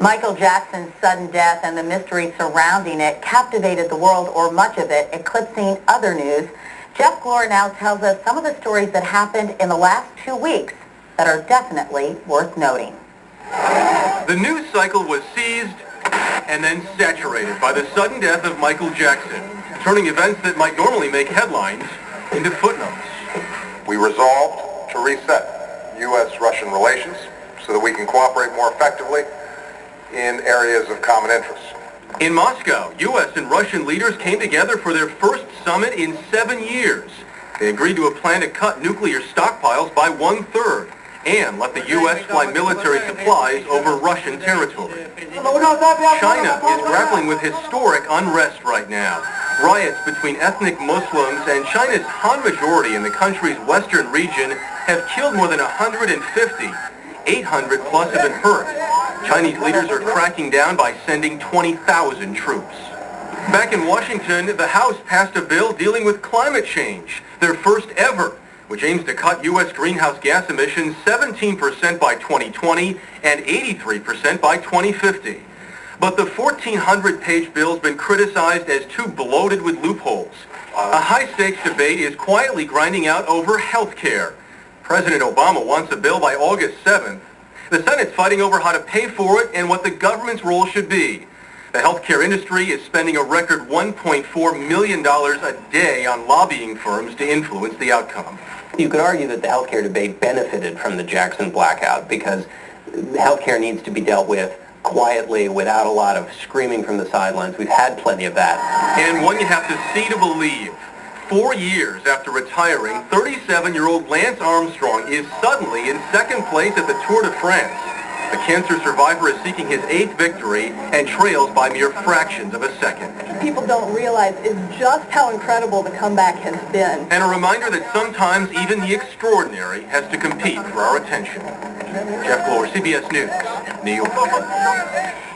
Michael Jackson's sudden death and the mystery surrounding it captivated the world, or much of it, eclipsing other news. Jeff Glor now tells us some of the stories that happened in the last 2 weeks that are definitely worth noting. The news cycle was seized and then saturated by the sudden death of Michael Jackson, turning events that might normally make headlines into footnotes. We resolved to reset U.S.-Russian relations so that we can cooperate more effectively in areas of common interest. In Moscow, U.S. and Russian leaders came together for their first summit in 7 years. They agreed to a plan to cut nuclear stockpiles by 1/3 and let the U.S. fly military supplies over Russian territory. China is grappling with historic unrest right now. Riots between ethnic Muslims and China's Han majority in the country's western region have killed more than 150. 800 plus have been hurt. Chinese leaders are cracking down by sending 20,000 troops. Back in Washington, the House passed a bill dealing with climate change, their first ever, which aims to cut U.S. greenhouse gas emissions 17% by 2020 and 83% by 2050. But the 1,400-page bill has been criticized as too bloated with loopholes. A high-stakes debate is quietly grinding out over health care. President Obama wants a bill by August 7th. The Senate's fighting over how to pay for it and what the government's role should be. The healthcare industry is spending a record $1.4 million a day on lobbying firms to influence the outcome. You could argue that the healthcare debate benefited from the Jackson blackout because healthcare needs to be dealt with quietly without a lot of screaming from the sidelines. We've had plenty of that. And one you have to see to believe. 4 years after retiring, 37-year-old Lance Armstrong is suddenly in second place at the Tour de France. The cancer survivor is seeking his 8th victory and trails by mere fractions of a second. People don't realize is just how incredible the comeback has been. And a reminder that sometimes even the extraordinary has to compete for our attention. Jeff Glor, CBS News, New York.